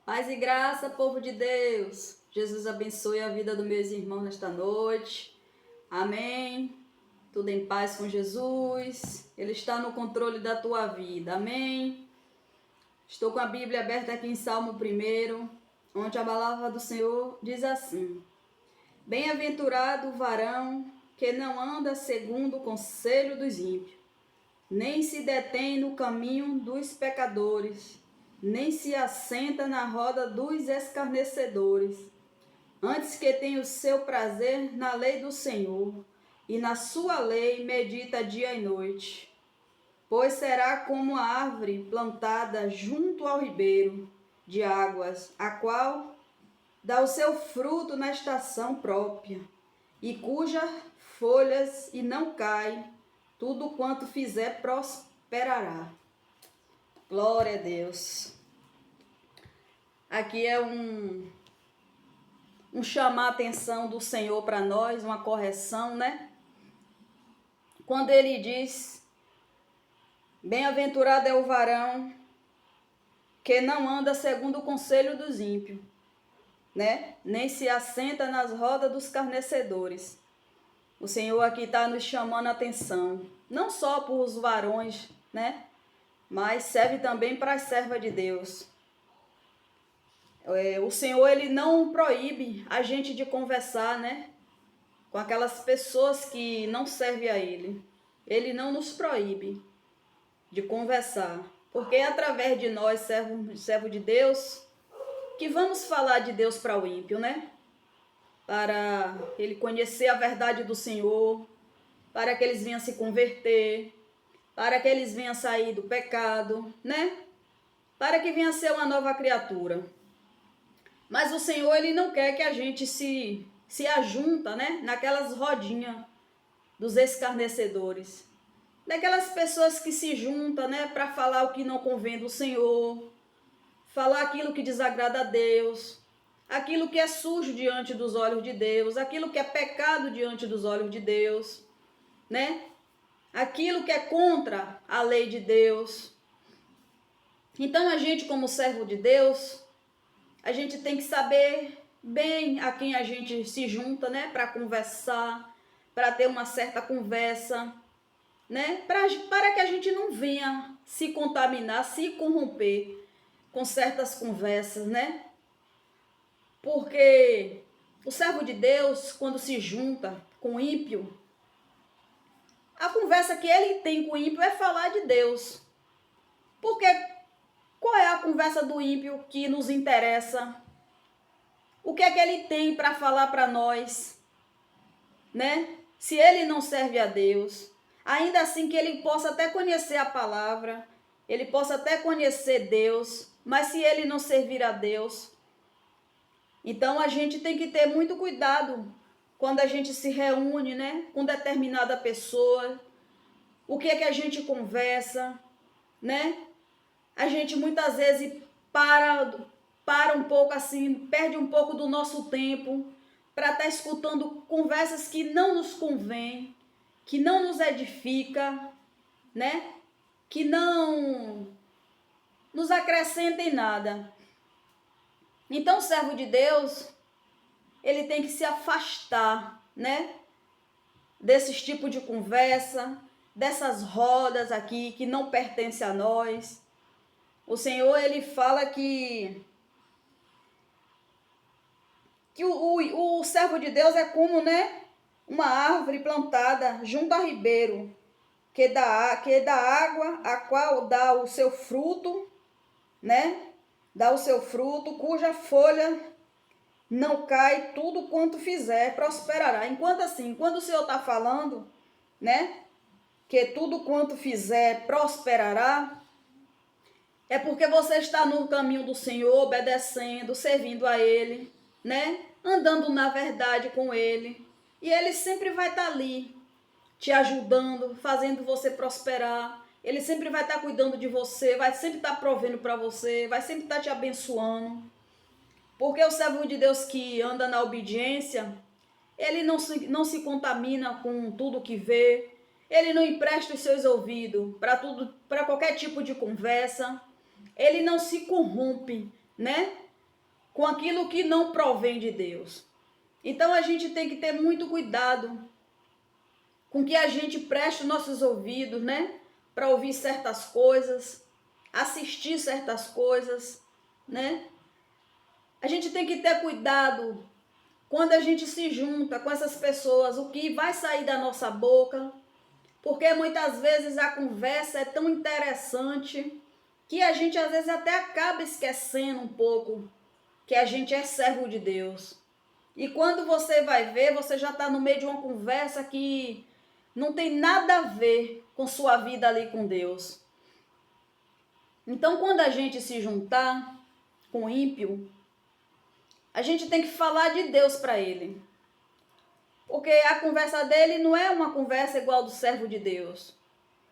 Paz e graça, povo de Deus. Jesus abençoe a vida dos meus irmãos nesta noite. Amém. Tudo em paz com Jesus. Ele está no controle da tua vida. Amém. Estou com a Bíblia aberta aqui em Salmo 1, onde a palavra do Senhor diz assim: Bem-aventurado o varão que não anda segundo o conselho dos ímpios, nem se detém no caminho dos pecadores, nem se assenta na roda dos escarnecedores. Antes que tenha o seu prazer na lei do Senhor, e na sua lei medita dia e noite. Pois será como a árvore plantada junto ao ribeiro de águas, a qual dá o seu fruto na estação própria, e cujas folhas e não cai, tudo quanto fizer prosperará. Glória a Deus. Aqui é um chamar a atenção do Senhor para nós, uma correção, né? Quando ele diz: Bem-aventurado é o varão que não anda segundo o conselho dos ímpios, né? Nem se assenta nas rodas dos escarnecedores. O Senhor aqui está nos chamando a atenção, não só para os varões, né? Mas serve também para as servas de Deus. O Senhor, ele não proíbe a gente de conversar, né? Com aquelas pessoas que não servem a Ele. Ele não nos proíbe de conversar, porque é através de nós, servo de Deus, que vamos falar de Deus para o ímpio, né? Para ele conhecer a verdade do Senhor, para que eles venham se converter, para que eles venham sair do pecado, né? Para que venha ser uma nova criatura. Mas o Senhor, ele não quer que a gente se ajunta, né? Naquelas rodinhas dos escarnecedores. Daquelas pessoas que se juntam, né? Para falar o que não convém do Senhor. Falar aquilo que desagrada a Deus. Aquilo que é sujo diante dos olhos de Deus. Aquilo que é pecado diante dos olhos de Deus. Né? Aquilo que é contra a lei de Deus. Então a gente, como servo de Deus, a gente tem que saber bem a quem a gente se junta, né? Para conversar, para ter uma certa conversa, né? Para que a gente não venha se contaminar, se corromper com certas conversas, né? Porque o servo de Deus, quando se junta com o ímpio, a conversa que ele tem com o ímpio é falar de Deus. Porque qual é a conversa do ímpio que nos interessa? O que é que ele tem para falar para nós, né? Se ele não serve a Deus, ainda assim que ele possa até conhecer a palavra, ele possa até conhecer Deus, mas se ele não servir a Deus, então a gente tem que ter muito cuidado quando a gente se reúne, né, com determinada pessoa, o que é que a gente conversa, né? A gente muitas vezes para um pouco assim, perde um pouco do nosso tempo para estar escutando conversas que não nos convém, que não nos edifica, né? Que não nos acrescenta em nada. Então, o servo de Deus, ele tem que se afastar, né? Desses tipos de conversa, dessas rodas aqui que não pertencem a nós. O Senhor, ele fala que o servo de Deus é como, né? Uma árvore plantada junto a ribeiro, que dá água, a qual dá o seu fruto, né? Dá o seu fruto, cuja folha não cai, tudo quanto fizer prosperará. Enquanto assim, quando o Senhor está falando, né? Que tudo quanto fizer prosperará, é porque você está no caminho do Senhor, obedecendo, servindo a Ele, né? Andando na verdade com Ele. E Ele sempre vai estar ali, te ajudando, fazendo você prosperar. Ele sempre vai estar cuidando de você, vai sempre estar provendo para você, vai sempre estar te abençoando. Porque o servo de Deus que anda na obediência, ele não se contamina com tudo que vê, ele não empresta os seus ouvidos para tudo, para qualquer tipo de conversa, ele não se corrompe, né? com aquilo que não provém de Deus. Então a gente tem que ter muito cuidado com que a gente preste nossos ouvidos, né? Para ouvir certas coisas, assistir certas coisas, né? A gente tem que ter cuidado quando a gente se junta com essas pessoas, o que vai sair da nossa boca, porque muitas vezes a conversa é tão interessante que a gente às vezes até acaba esquecendo um pouco que a gente é servo de Deus. E quando você vai ver, você já está no meio de uma conversa que não tem nada a ver com sua vida ali com Deus. Então, quando a gente se juntar com o ímpio, a gente tem que falar de Deus para ele. Porque a conversa dele não é uma conversa igual do servo de Deus.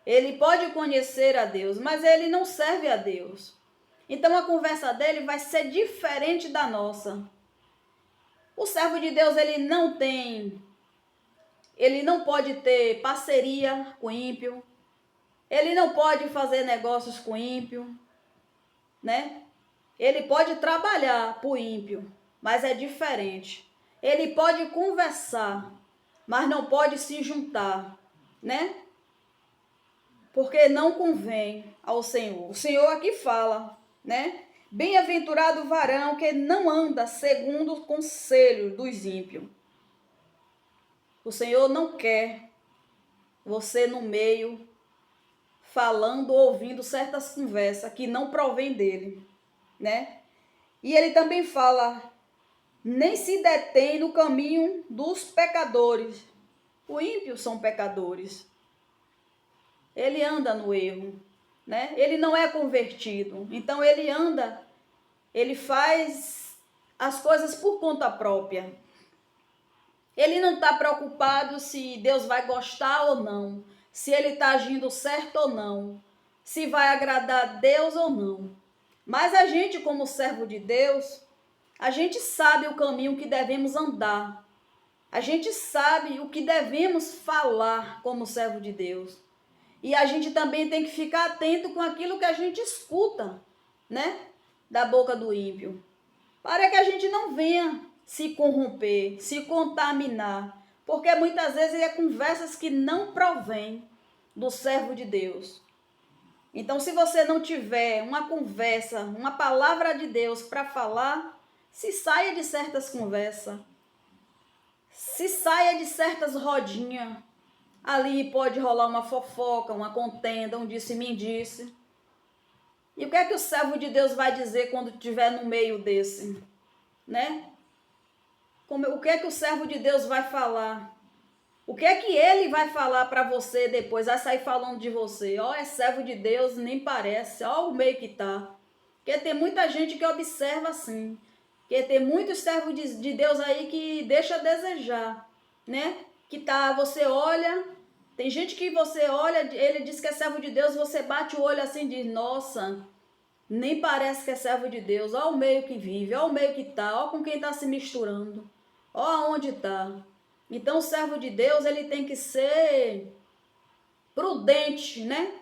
Ele pode conhecer a Deus, mas ele não serve a Deus. Então a conversa dele vai ser diferente da nossa. O servo de Deus, ele não pode ter parceria com ímpio. Ele não pode fazer negócios com ímpio, né? Ele pode trabalhar para o ímpio, mas é diferente. Ele pode conversar, mas não pode se juntar, né? Porque não convém ao Senhor. O Senhor aqui fala, né? Bem-aventurado o varão que não anda segundo o conselho dos ímpios. O Senhor não quer você no meio, falando, ouvindo certas conversas que não provém dele, né? E ele também fala, nem se detém no caminho dos pecadores. Os ímpios são pecadores. Ele anda no erro, né? Ele não é convertido. Então ele anda, ele faz as coisas por conta própria. Ele não está preocupado se Deus vai gostar ou não, se ele está agindo certo ou não, se vai agradar a Deus ou não. Mas a gente, como servo de Deus, a gente sabe o caminho que devemos andar. A gente sabe o que devemos falar como servo de Deus. E a gente também tem que ficar atento com aquilo que a gente escuta, né? Da boca do ímpio. Para que a gente não venha se corromper, se contaminar. Porque muitas vezes é conversas que não provém do servo de Deus. Então, se você não tiver uma conversa, uma palavra de Deus para falar, se saia de certas conversas. Se saia de certas rodinhas. Ali pode rolar uma fofoca, uma contenda, um disse-me-disse. E o que é que o servo de Deus vai dizer quando estiver no meio desse? Né? O que é que o servo de Deus vai falar? O que é que ele vai falar para você depois? Vai sair falando de você. Ó, é servo de Deus, nem parece. Ó, o meio que tá. Porque tem muita gente que observa assim. Porque tem muitos servos de Deus aí que deixa a desejar, né? Que tá, você olha, tem gente que você olha, ele diz que é servo de Deus, você bate o olho assim e diz, nossa, nem parece que é servo de Deus. Ó o meio que vive, ó o meio que tá, ó com quem tá se misturando, ó aonde tá. Então o servo de Deus, ele tem que ser prudente, né?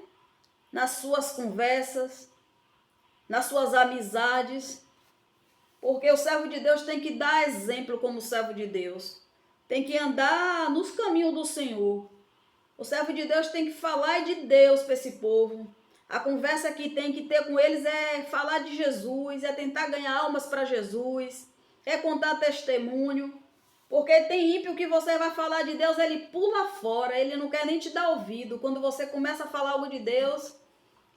Nas suas conversas, nas suas amizades, porque o servo de Deus tem que dar exemplo como servo de Deus. Tem que andar nos caminhos do Senhor. O servo de Deus tem que falar de Deus para esse povo. A conversa que tem que ter com eles é falar de Jesus, é tentar ganhar almas para Jesus, é contar testemunho. Porque tem ímpio que você vai falar de Deus, ele pula fora, ele não quer nem te dar ouvido. Quando você começa a falar algo de Deus,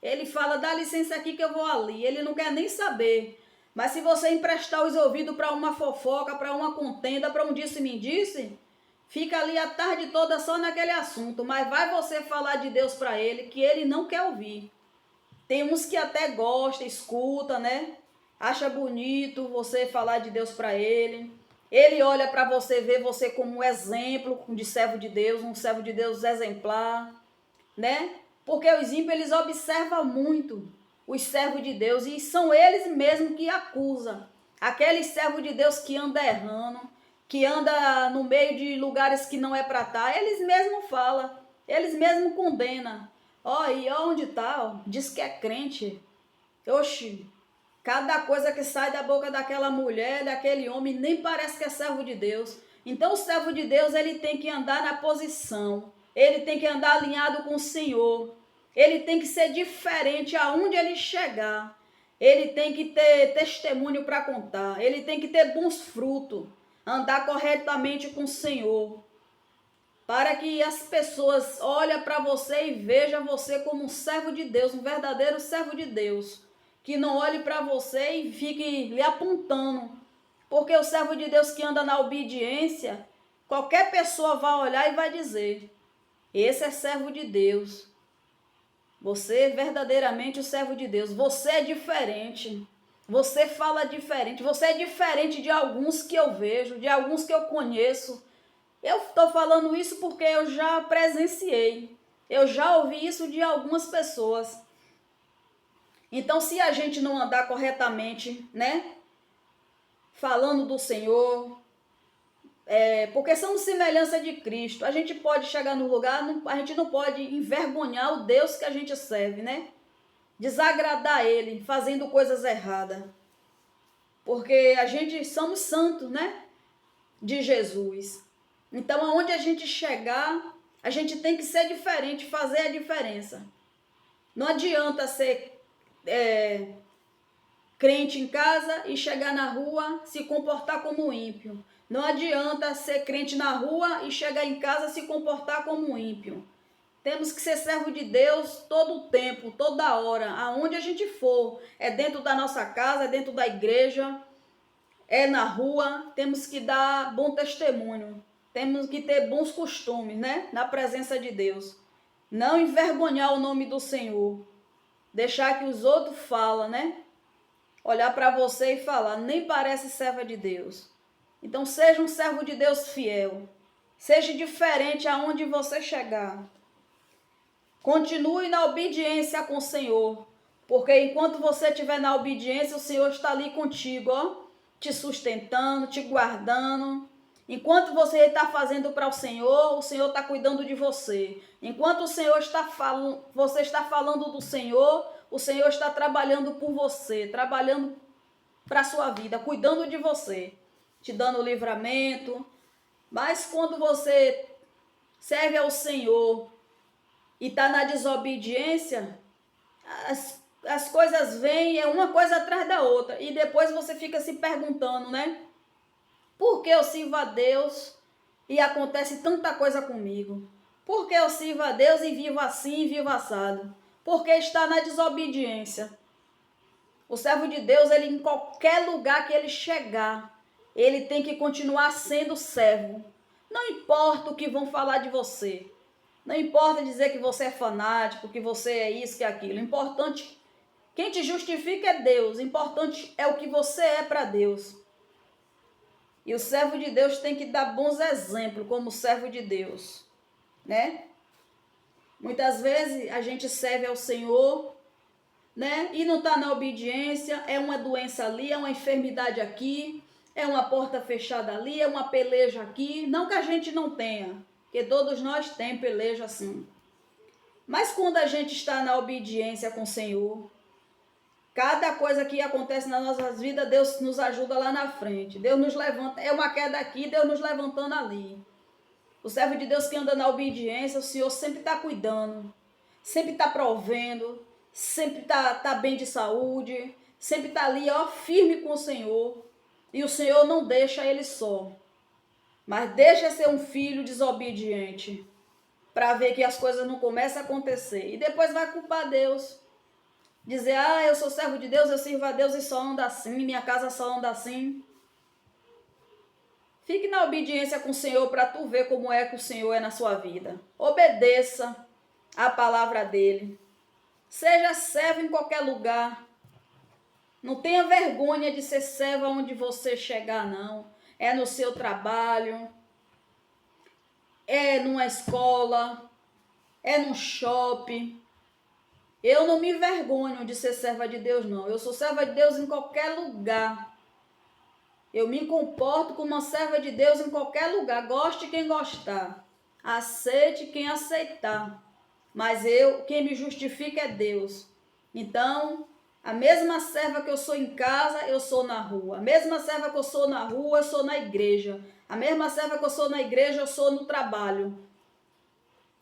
ele fala, dá licença aqui que eu vou ali. Ele não quer nem saber. Mas se você emprestar os ouvidos para uma fofoca, para uma contenda, para um disse-me-disse, fica ali a tarde toda só naquele assunto. Mas vai você falar de Deus para ele, que ele não quer ouvir. Tem uns que até gosta, escuta, né? Acha bonito você falar de Deus para ele. Ele olha para você, vê você como um exemplo de servo de Deus, um servo de Deus exemplar, né? Porque os ímpios, eles observam muito os servos de Deus e são eles mesmos que acusam. Aqueles servos de Deus que anda errando, que anda no meio de lugares que não é para estar, eles mesmos falam, eles mesmos condenam. Ó, e onde tá? Ó, diz que é crente. Oxi, Cada coisa que sai da boca daquela mulher, daquele homem, nem parece que é servo de Deus. Então o servo de Deus, ele tem que andar na posição, ele tem que andar alinhado com o Senhor, ele tem que ser diferente aonde ele chegar, ele tem que ter testemunho para contar, ele tem que ter bons frutos, andar corretamente com o Senhor, para que as pessoas olhem para você e vejam você como um servo de Deus, um verdadeiro servo de Deus, que não olhe para você e fique lhe apontando, porque o servo de Deus que anda na obediência, qualquer pessoa vai olhar e vai dizer, esse é servo de Deus, você é verdadeiramente o servo de Deus, você é diferente, você fala diferente, você é diferente de alguns que eu vejo, de alguns que eu conheço. Eu estou falando isso porque eu já presenciei, eu já ouvi isso de algumas pessoas. Então, se a gente não andar corretamente, né, falando do Senhor, porque somos semelhança de Cristo, a gente pode chegar no lugar, a gente não pode envergonhar o Deus que a gente serve, né? Desagradar Ele, fazendo coisas erradas. Porque a gente somos santos, né? De Jesus. Então, aonde a gente chegar, a gente tem que ser diferente, fazer a diferença. Não adianta ser crente em casa e chegar na rua se comportar como ímpio. Não adianta ser crente na rua e chegar em casa se comportar como ímpio. Temos que ser servo de Deus todo o tempo, toda hora, aonde a gente for. É dentro da nossa casa, é dentro da igreja, é na rua. Temos que dar bom testemunho. Temos que ter bons costumes, né? Na presença de Deus. Não envergonhar o nome do Senhor. Deixar que os outros falem, né? Olhar para você e falar, nem parece serva de Deus. Então seja um servo de Deus fiel. Seja diferente aonde você chegar. Continue na obediência com o Senhor. Porque enquanto você estiver na obediência, o Senhor está ali contigo, ó, te sustentando, te guardando. Enquanto você está fazendo para o Senhor está cuidando de você. Enquanto o Senhor você está falando do Senhor, o Senhor está trabalhando por você, trabalhando para a sua vida, cuidando de você, te dando livramento. Mas quando você serve ao Senhor e está na desobediência, as coisas vêm, é uma coisa atrás da outra. E depois você fica se perguntando, né? Por que eu sirvo a Deus e acontece tanta coisa comigo? Por que eu sirvo a Deus e vivo assim e vivo assado? Porque está na desobediência. O servo de Deus, ele em qualquer lugar que ele chegar, ele tem que continuar sendo servo. Não importa o que vão falar de você. Não importa dizer que você é fanático, que você é isso, que é aquilo. O importante, quem te justifica é Deus. O importante é o que você é para Deus. E o servo de Deus tem que dar bons exemplos como servo de Deus, né? Muitas vezes a gente serve ao Senhor, né? E não está na obediência, é uma doença ali, é uma enfermidade aqui, é uma porta fechada ali, é uma peleja aqui. Não que a gente não tenha, porque todos nós temos peleja assim. Mas quando a gente está na obediência com o Senhor, cada coisa que acontece nas nossas vidas, Deus nos ajuda lá na frente. Deus nos levanta, é uma queda aqui, Deus nos levantando ali. O servo de Deus que anda na obediência, o Senhor sempre está cuidando, sempre está provendo, sempre está bem de saúde, sempre está ali, ó, firme com o Senhor. E o Senhor não deixa ele só, mas deixa ser um filho desobediente, para ver que as coisas não começam a acontecer. E depois vai culpar Deus. Dizer, eu sou servo de Deus, eu sirvo a Deus e só anda assim, minha casa só anda assim. Fique na obediência com o Senhor para tu ver como é que o Senhor é na sua vida. Obedeça a palavra dele. Seja servo em qualquer lugar. Não tenha vergonha de ser servo onde você chegar, não. É no seu trabalho, é numa escola, é num shopping. Eu não me envergonho de ser serva de Deus, não. Eu sou serva de Deus em qualquer lugar. Eu me comporto como uma serva de Deus em qualquer lugar. Goste quem gostar. Aceite quem aceitar. Mas quem me justifica é Deus. Então, A mesma serva que eu sou em casa, eu sou na rua. A mesma serva que eu sou na rua, eu sou na igreja. A mesma serva que eu sou na igreja, eu sou no trabalho.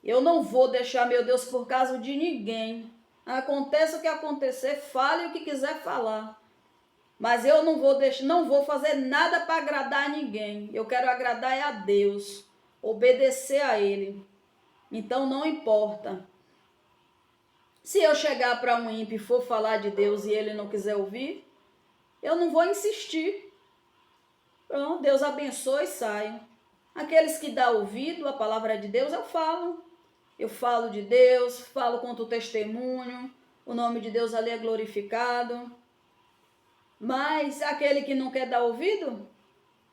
Eu não vou deixar, meu Deus, por causa de ninguém. Aconteça o que acontecer, fale o que quiser falar. Mas eu não vou fazer nada para agradar a ninguém. Eu quero agradar a Deus, obedecer a Ele. Então não importa. Se eu chegar para um ímpio e for falar de Deus e ele não quiser ouvir, eu não vou insistir. Pronto, Deus abençoe e saio. Aqueles que dão ouvido à palavra de Deus, eu falo. Eu falo de Deus, falo contra o testemunho, o nome de Deus ali é glorificado. Mas aquele que não quer dar ouvido,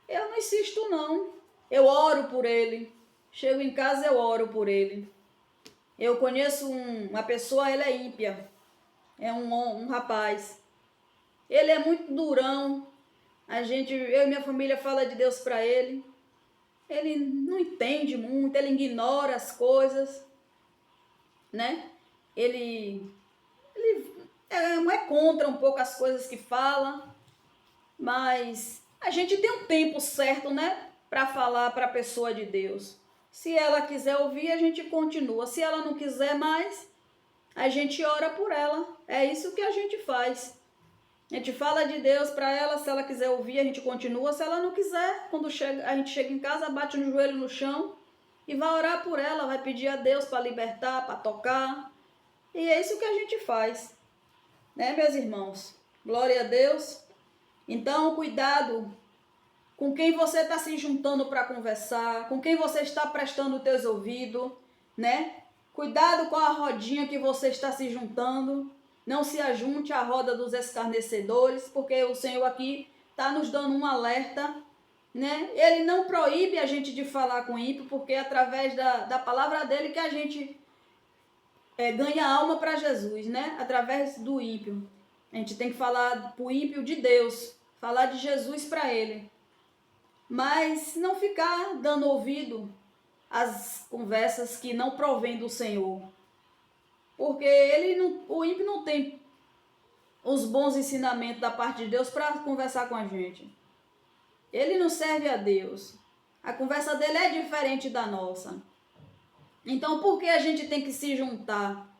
eu não insisto não. Eu oro por ele. Chego em casa, eu oro por ele. Eu conheço uma pessoa, ele é ímpia. É um rapaz. Ele é muito durão. Eu e minha família fala de Deus para ele. Ele não entende muito, ele ignora as coisas, né? Ele não é contra um pouco as coisas que fala, mas a gente tem um tempo certo, né? Para falar para a pessoa de Deus. Se ela quiser ouvir, a gente continua. Se ela não quiser mais, a gente ora por ela. É isso que a gente faz. A gente fala de Deus para ela, se ela quiser ouvir, a gente continua. Se ela não quiser, quando a gente chega em casa, bate no joelho no chão e vai orar por ela, vai pedir a Deus para libertar, para tocar. E é isso que a gente faz, né, meus irmãos? Glória a Deus. Então, cuidado com quem você está se juntando para conversar, com quem você está prestando os teus ouvidos, né? Cuidado com a rodinha que você está se juntando. Não se ajunte à roda dos escarnecedores, porque o Senhor aqui está nos dando um alerta, né? Ele não proíbe a gente de falar com o ímpio, porque é através da palavra dele que a gente ganha alma para Jesus, né? Através do ímpio. A gente tem que falar para o ímpio de Deus, falar de Jesus para ele. Mas não ficar dando ouvido às conversas que não provêm do Senhor. Porque o ímpio não tem os bons ensinamentos da parte de Deus para conversar com a gente. Ele não serve a Deus. A conversa dele é diferente da nossa. Então, por que a gente tem que se juntar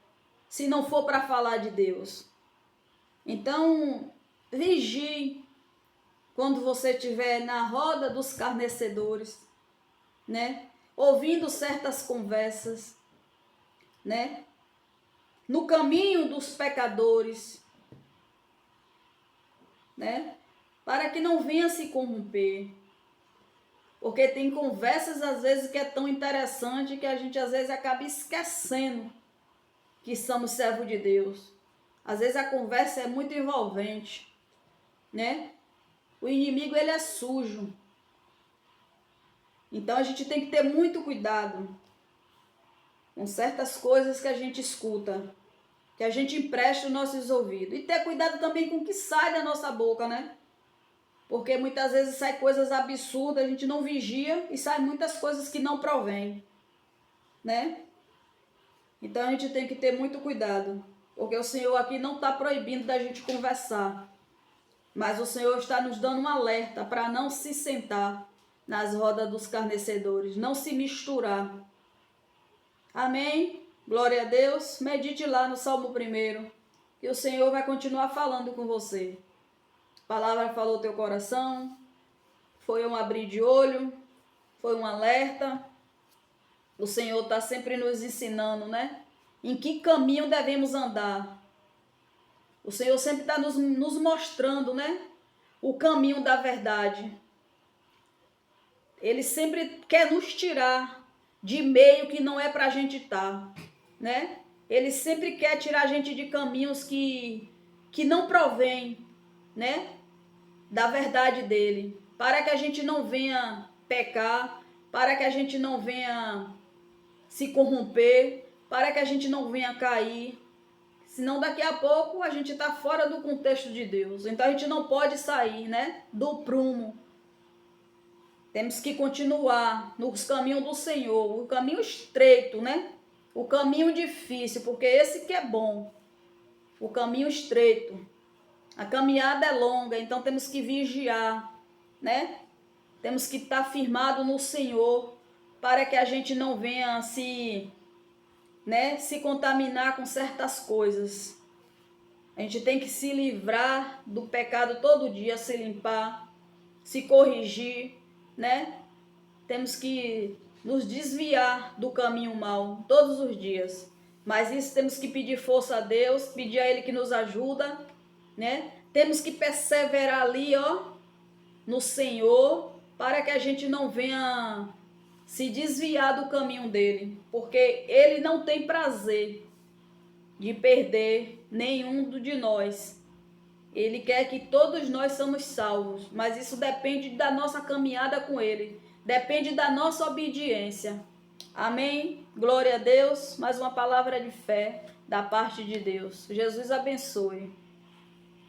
se não for para falar de Deus? Então, vigie quando você estiver na roda dos escarnecedores, né? Ouvindo certas conversas, né? No caminho dos pecadores, né? Para que não venha se corromper. Porque tem conversas às vezes que é tão interessante que a gente às vezes acaba esquecendo que somos servos de Deus. Às vezes a conversa é muito envolvente, né? O inimigo, ele é sujo. Então a gente tem que ter muito cuidado com certas coisas que a gente escuta, que a gente empresta os nossos ouvidos. E ter cuidado também com o que sai da nossa boca, né? Porque muitas vezes sai coisas absurdas, a gente não vigia e sai muitas coisas que não provém, né? Então a gente tem que ter muito cuidado, porque o Senhor aqui não está proibindo da gente conversar, mas o Senhor está nos dando um alerta para não se sentar nas rodas dos escarnecedores, não se misturar. Amém? Glória a Deus. Medite lá no Salmo 1, que o Senhor vai continuar falando com você. A palavra falou teu coração, foi um abrir de olho, foi um alerta. O Senhor está sempre nos ensinando, né? Em que caminho devemos andar. O Senhor sempre está nos mostrando, né? O caminho da verdade. Ele sempre quer nos tirar de meio que não é para a gente estar, né? Ele sempre quer tirar a gente de caminhos que não provém, né? Da verdade dele. Para que a gente não venha pecar, para que a gente não venha se corromper, para que a gente não venha cair. Senão daqui a pouco a gente está fora do contexto de Deus. Então a gente não pode sair, né, do prumo. Temos que continuar nos caminhos do Senhor, o caminho estreito, né? O caminho difícil, porque esse que é bom. O caminho estreito. A caminhada é longa, então temos que vigiar, né? Temos que estar firmado no Senhor para que a gente não venha se contaminar com certas coisas. A gente tem que se livrar do pecado todo dia, se limpar, se corrigir, né? Temos que nos desviar do caminho mau todos os dias. Mas isso temos que pedir força a Deus, pedir a Ele que nos ajuda, né? Temos que perseverar ali, ó, no Senhor, para que a gente não venha se desviar do caminho dele, porque Ele não tem prazer de perder nenhum de nós. Ele quer que todos nós somos salvos, mas isso depende da nossa caminhada com Ele, depende da nossa obediência. Amém? Glória a Deus. Mais uma palavra de fé da parte de Deus. Jesus abençoe.